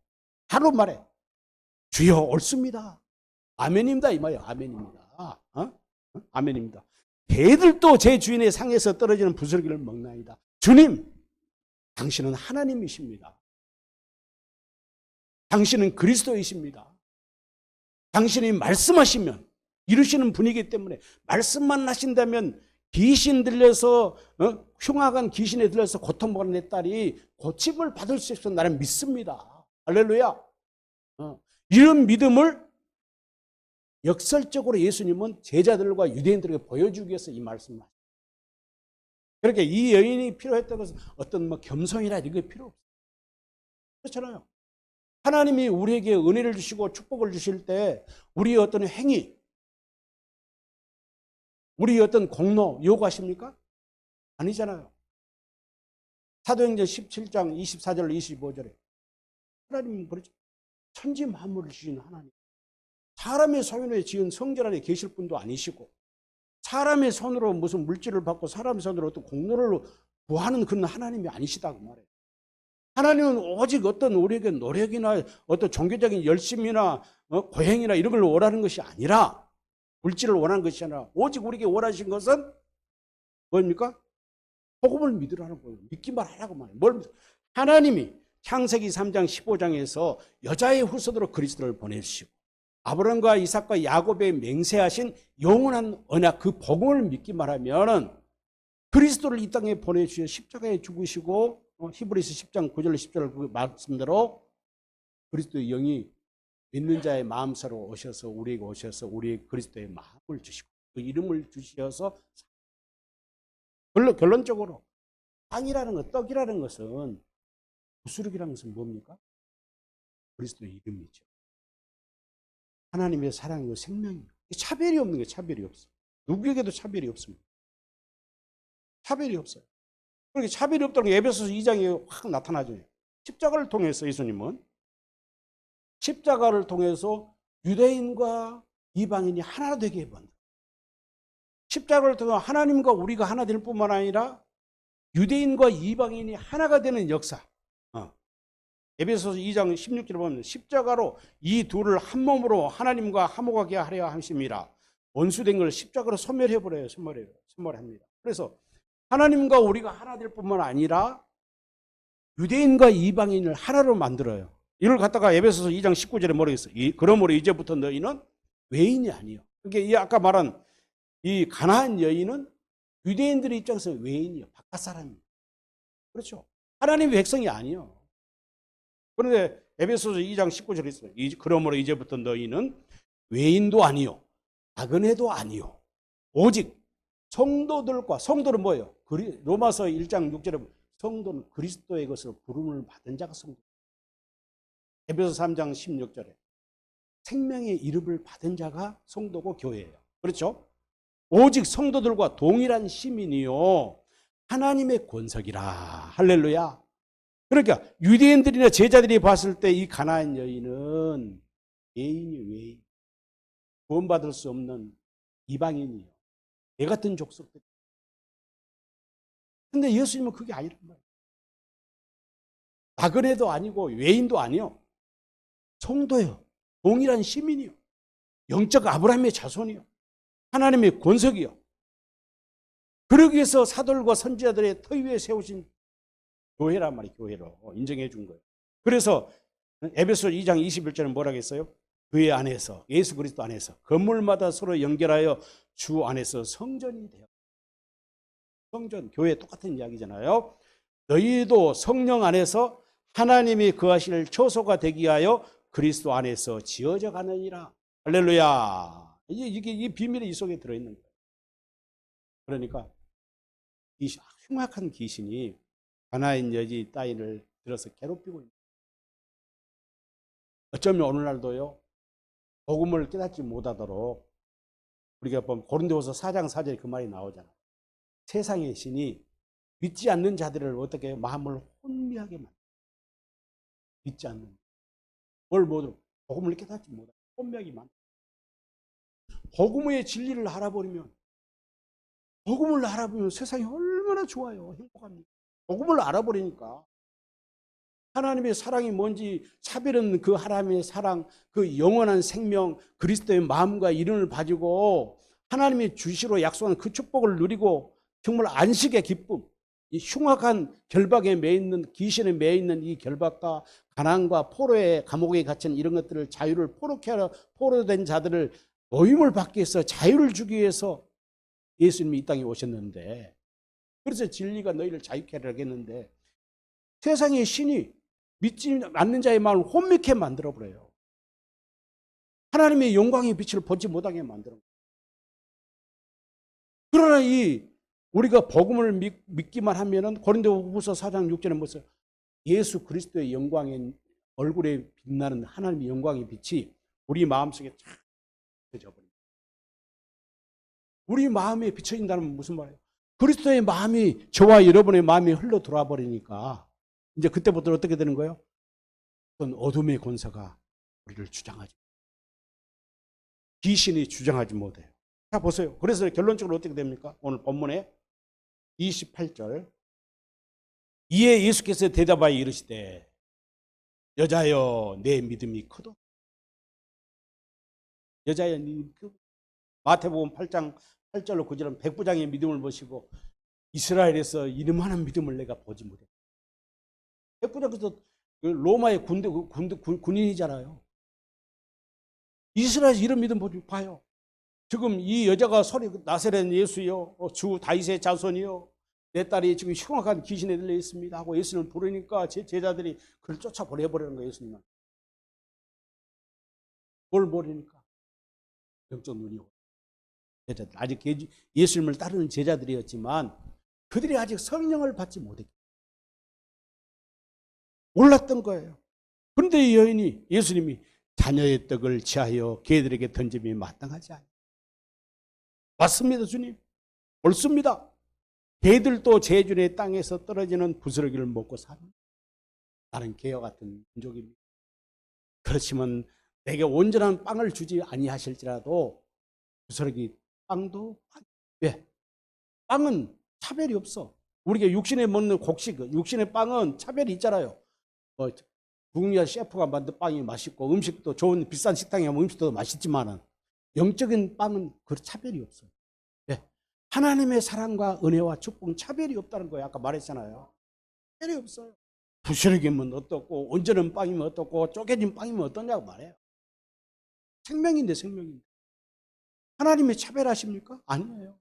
[SPEAKER 1] 바로 말해. 주여 옳습니다. 아멘입니다. 이 말이에요. 아멘입니다. 아멘입니다. 개들도 제 주인의 상에서 떨어지는 부스러기를 먹나이다. 주님, 당신은 하나님이십니다. 당신은 그리스도이십니다. 당신이 말씀하시면 이루시는 분이기 때문에 말씀만 하신다면 귀신 들려서 흉악한 귀신에 들려서 고통받는 내 딸이 고침을 받을 수 있어 나는 믿습니다. 할렐루야. 이런 믿음을 역설적으로 예수님은 제자들과 유대인들에게 보여주기 위해서 이 말씀을 하십니다. 그렇게 이 여인이 필요했던 것은 어떤 겸손이라 이런 게 필요 없어요. 그렇잖아요. 하나님이 우리에게 은혜를 주시고 축복을 주실 때 우리의 어떤 행위, 우리의 어떤 공로 요구하십니까? 아니잖아요. 사도행전 17장 24절 25절에 하나님은 그렇죠. 천지 만물을 주신 하나님, 사람의 손에 지은 성전 안에 계실 분도 아니시고, 사람의 손으로 무슨 물질을 받고 사람의 손으로 어떤 공로를 구하는 그런 하나님이 아니시다고 말해요. 하나님은 오직 어떤 우리에게 노력이나 어떤 종교적인 열심이나 고행이나 이런 걸 원하는 것이 아니라, 물질을 원하는 것이 아니라 오직 우리에게 원하신 것은 뭡니까? 복음을 믿으라는 거예요. 믿기만 하라고 말해요. 하나님이 창세기 3장 15장에서 여자의 후손으로 그리스도를 보내주시고 아브라함과 이삭과 야곱에 맹세하신 영원한 언약, 그 복음을 믿기만 하면 그리스도를 이 땅에 보내주셔 십자가에 죽으시고 히브리서 10장 9절 10절 그 말씀대로 그리스도의 영이 믿는 자의 마음사로 오셔서 우리에게 오셔서 우리의 그리스도의 마음을 주시고 그 이름을 주셔서, 결론적으로 빵이라는 것, 떡이라는 것은, 부스러기라는 것은 뭡니까? 그리스도의 이름이죠. 하나님의 사랑이고 생명이고 차별이 없는 게 차별이 없어. 누구에게도 차별이 없습니다. 차별이 없어요. 그렇게 차별이 없다는 게 에베소서 2장에 확 나타나죠. 십자가를 통해서 예수님은 십자가를 통해서 유대인과 이방인이 하나 되게 해본다. 십자가를 통해 하나님과 우리가 하나 될 뿐만 아니라 유대인과 이방인이 하나가 되는 역사. 에베소서 2장 16절을 보면 십자가로 이 둘을 한 몸으로 하나님과 화목하게 하려 하심이라. 원수된 걸 십자가로 소멸해버려요. 소멸합니다. 그래서 하나님과 우리가 하나 될 뿐만 아니라 유대인과 이방인을 하나로 만들어요. 이걸 갖다가 에베소서 2장 19절에 뭐라고 했어요? 그러므로 이제부터 너희는 외인이 아니요. 그러니까 아까 말한 이 가나안 여인은 유대인들의 입장에서 외인이요. 바깥 사람이에요. 그렇죠. 하나님의 백성이 아니요. 그런데 에베소서 2장 19절에 있어요. 그러므로 이제부터 너희는 외인도 아니요, 나그네도 아니요, 오직 성도들과, 성도는 뭐예요? 로마서 1장 6절에 보면 성도는 그리스도의 것으로 부름을 받은 자가 성도. 에베소서 3장 16절에 생명의 이름을 받은 자가 성도고 교회예요. 그렇죠? 오직 성도들과 동일한 시민이요 하나님의 권석이라. 할렐루야. 그러니까 유대인들이나 제자들이 봤을 때 이 가나안 여인은 외인이 외인. 구원받을 수 없는 이방인이요. 애 같은 족속들. 근데 예수님은 그게 아니란 말이에요. 나그네도 아니고 외인도 아니요. 성도요. 동일한 시민이요. 영적 아브라함의 자손이요. 하나님의 권석이요. 그러기 위해서 사도들과 선지자들의 터 위에 세우신 교회란 말이에요. 교회로 인정해 준 거예요. 그래서 에베소 2장 21절에 뭐라고 했어요? 그의 안에서, 예수 그리스도 안에서 건물마다 서로 연결하여 주 안에서 성전이 되어. 성전, 교회 똑같은 이야기잖아요. 너희도 성령 안에서 하나님이 거하실 초소가 되기 위하여 그리스도 안에서 지어져 가느니라. 할렐루야. 이게 이 비밀이 이 속에 들어있는 거예요. 그러니까 이 흉악한 귀신이 가나안 여지 따위를 들어서 괴롭히고 있는. 어쩌면 오늘날도요, 복음을 깨닫지 못하도록 우리가 보면 고린도후서 4장 4절에 그 말이 나오잖아요. 세상의 신이 믿지 않는 자들을 어떻게 마음을 혼미하게 만들어. 믿지 않는 뭘 모두 복음을 깨닫지 못하고 혼미하게 만들어. 복음의 진리를 알아버리면, 복음을 알아보면 세상이 얼마나 좋아요. 행복합니다. 복음을 알아버리니까 하나님의 사랑이 뭔지 차별은 그 하나님의 사랑, 그 영원한 생명, 그리스도의 마음과 이름을 가지고 하나님이 주시로 약속한 그 축복을 누리고 정말 안식의 기쁨, 이 흉악한 결박에 매있는, 귀신에 매있는 이 결박과 가난과 포로의 감옥에 갇힌 이런 것들을 자유를 포로케 하러 포로된 자들을 모임을 받기 위해서 자유를 주기 위해서 예수님이 이 땅에 오셨는데, 그래서 진리가 너희를 자유케 하려 했는데 세상의 신이 믿지 않는 자의 마음을 혼미케 만들어버려요. 하나님의 영광의 빛을 보지 못하게 만들어요. 그러나 우리가 복음을 믿기만 하면은 고린도후서 4장 6절에 뭐죠? 예수 그리스도의 영광의 얼굴에 빛나는 하나님의 영광의 빛이 우리 마음속에 쫙 비춰져버립니다. 우리 마음에 비춰진다는 무슨 말이에요? 그리스도의 마음이 저와 여러분의 마음이 흘러 들어와 버리니까 이제 그때부터 어떻게 되는 거예요? 어떤 어둠의 권세가 우리를 주장하지, 귀신이 주장하지 못해요. 자, 보세요. 그래서 결론적으로 어떻게 됩니까? 오늘 본문에 28절. 이에 예수께서 대답하여 이르시되 여자여 내 믿음이 크도. 여자여 네 믿음이 크도. 마태복음 8장 8절로 9절은 백부장의 믿음을 보시고 이스라엘에서 이름하는 믿음을 내가 보지 못해. 백부장께서 로마의 군인이잖아요. 이스라엘에서 이런 믿음 보지 봐요. 지금 이 여자가 소리 나사렛 예수여, 주 다윗의 자손이여, 내 딸이 지금 흉악한 귀신에 들려 있습니다 하고 예수님을 부르니까 제 제자들이 그를 쫓아보내버리는 거예요. 예수님은 뭘 모르니까 영적 눈이 오고. 제자들 아직 예수님을 따르는 제자들이었지만 그들이 아직 성령을 받지 못했기 몰랐던 거예요. 그런데 이 여인이, 예수님이 자녀의 떡을 취하여 개들에게 던짐이 마땅하지 않아요. 맞습니다, 주님. 옳습니다. 개들도 제주의 땅에서 떨어지는 부스러기를 먹고 삽니다. 나는 개와 같은 민족입니다. 그렇지만 내게 온전한 빵을 주지 아니하실지라도 부스러기 빵도. 왜? 빵은 차별이 없어. 우리가 육신에 먹는 곡식, 육신의 빵은 차별이 있잖아요. 북유럽 셰프가 만든 빵이 맛있고 음식도 좋은 비싼 식당에 가면 음식도 맛있지만 영적인 빵은 그 차별이 없어요. 네. 하나님의 사랑과 은혜와 축복은 차별이 없다는 거예요. 아까 말했잖아요. 차별이 없어요. 부스러기면 어떻고 온전한 빵이면 어떻고 쪼개진 빵이면 어떠냐고 말해요. 생명인데 생명인데. 하나님이 차별하십니까? 아니에요.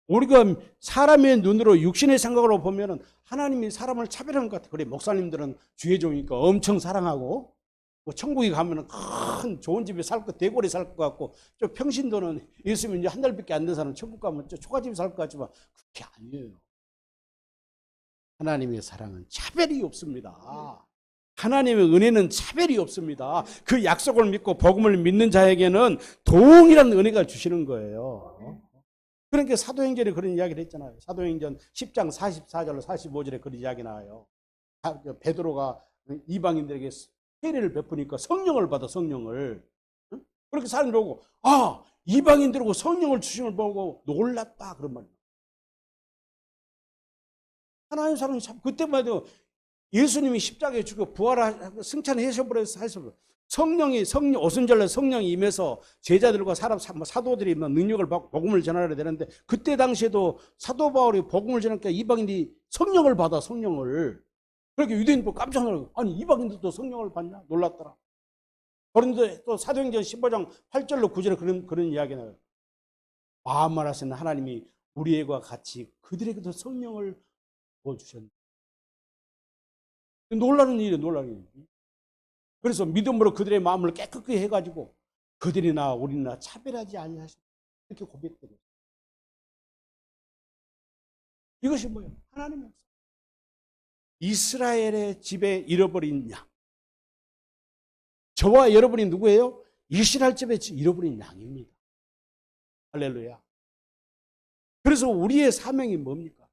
[SPEAKER 1] 우리가 사람의 눈으로 육신의 생각으로 보면은 하나님이 사람을 차별하는 것 같아요. 그래, 목사님들은 주의 종이니까 엄청 사랑하고, 뭐 천국에 가면은 큰 좋은 집에 살 것, 대궐에 살 것 같고, 저 평신도는 예수님 이제 한 달밖에 안 된 사람 천국 가면 저 초가집에 살 것 같지만 그게 아니에요. 하나님의 사랑은 차별이 없습니다. 하나님의 은혜는 차별이 없습니다. 그 약속을 믿고 복음을 믿는 자에게는 동일한 은혜가 주시는 거예요. 그러니까 사도행전에 그런 이야기를 했잖아요. 사도행전 10장 44절로 45절에 그런 이야기 나와요. 베드로가 이방인들에게 세례를 베푸니까 성령을 받아, 성령을. 그렇게 사람들이 보고 이방인들하고 성령을 주심을 보고 놀랐다 그런 말이에요. 하나님 사랑이 참 그때만 해도 예수님이 십자가에 죽고 부활하고 승천하셔버려서 성령 오순절날 성령이 임해서 제자들과 사도들이 능력을 받고 복음을 전하려 되는데 그때 당시에도 사도 바울이 복음을 전하니까 이방인들이 성령을 받아 성령을. 그렇게 유대인도 깜짝 놀라고 아니 이방인들도 성령을 받냐 놀랐더라. 그런데 또 사도행전 15장 8절로 9절에 그런 이야기 나와요. 마음만 하시는 하나님이 우리와 같이 그들에게도 성령을 부어주셨네. 놀라는 일이에요. 놀라는 일. 그래서 믿음으로 그들의 마음을 깨끗하게 해가지고 그들이나 우리나 차별하지 아니하시고 이렇게 고백드려요. 이것이 뭐예요? 하나님의 역사. 이스라엘의 집에 잃어버린 양. 저와 여러분이 누구예요? 이스라엘 집에 잃어버린 양입니다. 할렐루야. 그래서 우리의 사명이 뭡니까?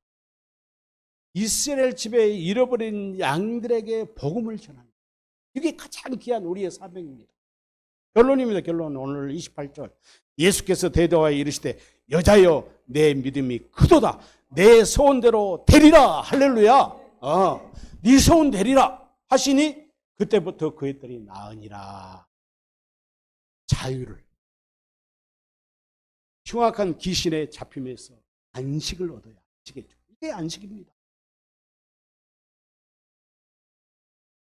[SPEAKER 1] 이스라엘 집에 잃어버린 양들에게 복음을 전합니다. 이게 가장 귀한 우리의 사명입니다. 결론입니다. 결론. 오늘 28절. 예수께서 대답하여 이르시되 여자여 내 믿음이 크도다. 내 소원대로 되리라. 할렐루야. 네 소원 되리라 하시니 그때부터 그의 딸이 나으니라. 자유를 흉악한 귀신에 잡힘에서 안식을 얻어야 아시겠죠? 이게 안식입니다.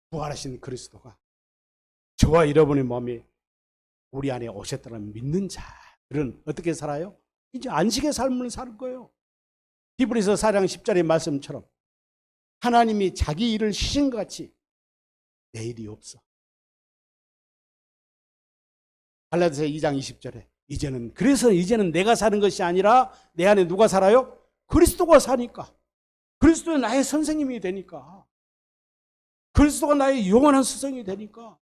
[SPEAKER 1] 부활하신 그리스도가 저와 여러분의 몸에 우리 안에 오셨다는 믿는 자들은 어떻게 살아요? 이제 안식의 삶을 살 거예요. 히브리서 4장 10절의 말씀처럼 하나님이 자기 일을 시신 것 같이 내일이 없어. 갈라디아서 2장 20절에 이제는 내가 사는 것이 아니라 내 안에 누가 살아요? 그리스도가 사니까. 그리스도는 나의 선생님이 되니까. 그리스도가 나의 영원한 스승이 되니까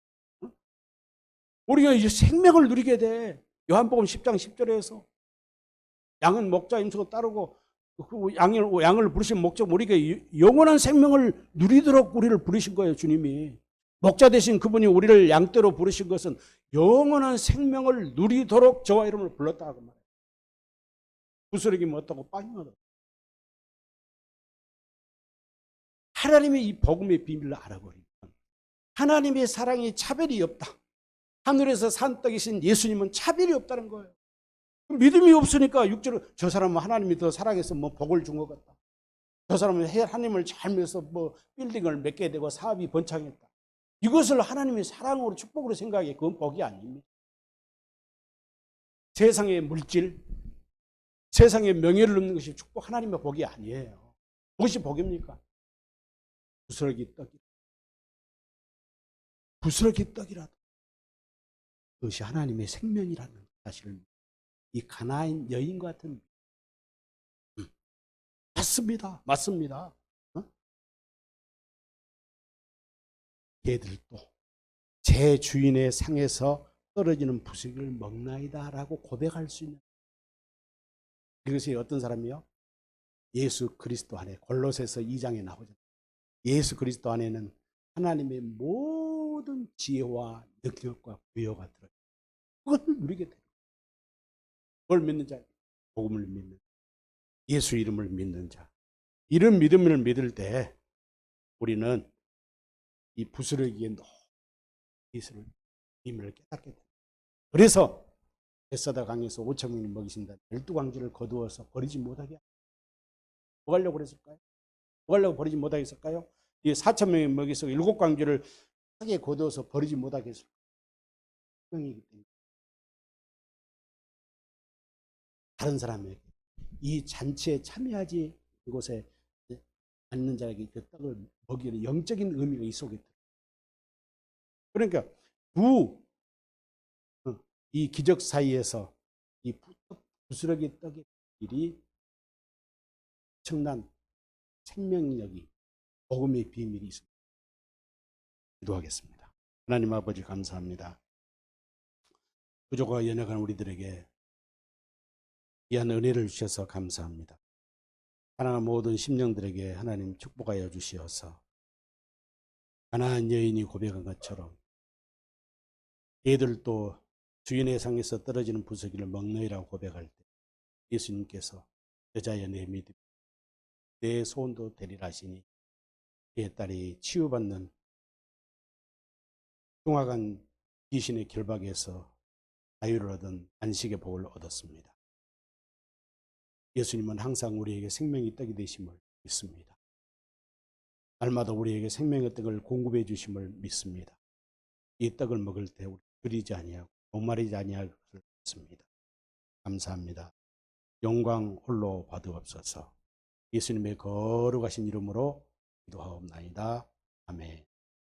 [SPEAKER 1] 우리가 이제 생명을 누리게 돼. 요한복음 10장 10절에서 양은 목자 임수고 따르고 그 양을 부르신 목적 우리가 영원한 생명을 누리도록 우리를 부르신 거예요. 주님이. 목자 되신 그분이 우리를 양떼로 부르신 것은 영원한 생명을 누리도록 저와 이름을 불렀다 그 말이에요. 부스러기면 어떻고 빵이면 어떻고. 하나님의 이 복음의 비밀을 알아버리면 하나님의 사랑이 차별이 없다. 하늘에서 산 떡이신 예수님은 차별이 없다는 거예요. 믿음이 없으니까 6절로 저 사람은 하나님이 더 사랑해서 복을 준 것 같다. 저 사람은 하나님을 잘 믿어서 빌딩을 맺게 되고 사업이 번창했다. 이것을 하나님의 사랑으로 축복으로 생각해. 그건 복이 아닙니다. 세상의 물질, 세상의 명예를 얻는 것이 축복, 하나님의 복이 아니에요. 무엇이 복입니까? 부스러기 떡이라도 그것이 하나님의 생명이라는 사실을 이 가나안 여인 같은 맞습니다. 걔들도 제 주인의 상에서 떨어지는 부스러기를 먹나이다 라고 고백할 수 있는 이것이 어떤 사람이요? 예수 그리스도 안에 골로새서 2장에 나오죠. 예수 그리스도 안에는 하나님의 모든 지혜와 능력과 부여가 들어요. 그걸 누리게 돼요. 그걸 믿는 자, 복음을 믿는 예수 이름을 믿는 자. 이런 믿음을 믿을 때 우리는 이 부스러기에 예수를 비밀을 깨닫게 됩니다. 그래서 베사다 강에서 5천 명을 먹이신다. 12광주를 거두어서 버리지 못하게 뭐 하려고 그랬을까요? 뭐 하려고 버리지 못하게 했을까요? 이 4천 명이 먹이서 7광주를 하게 거두어서 버리지 못하게 했을까요? 명이기 때문에 다른 사람에게 이 잔치에 참여하지 그곳에 앉는 자에게 그 떡을 먹이는 영적인 의미가 이 속에 들어요. 그러니까 이 기적 사이에서 이 부스러기 떡의 일이 엄청난 생명력이 복음의 비밀이 있습니다. 기도하겠습니다. 하나님 아버지 감사합니다. 부족과 연약한 우리들에게 귀한 은혜를 주셔서 감사합니다. 사랑하는 모든 심령들에게 하나님 축복하여 주시어서 가나안 여인이 고백한 것처럼 얘들도 주인의 상에서 떨어지는 부스러기를 먹느니라고 고백할 때 예수님께서 여자여 내 믿음 내 소원도 되리라 하시니 그의 딸이 치유받는 흉악한 귀신의 결박에서 자유를 얻은 안식의 복을 얻었습니다. 예수님은 항상 우리에게 생명의 떡이 되심을 믿습니다. 날마다 우리에게 생명의 떡을 공급해 주심을 믿습니다. 이 떡을 먹을 때 우리 줄이지 아니하고 목마르지 아니할 것을 믿습니다. 감사합니다. 영광 홀로 받으옵소서. 예수님의 거룩하신 이름으로 기도하옵나이다. 아멘.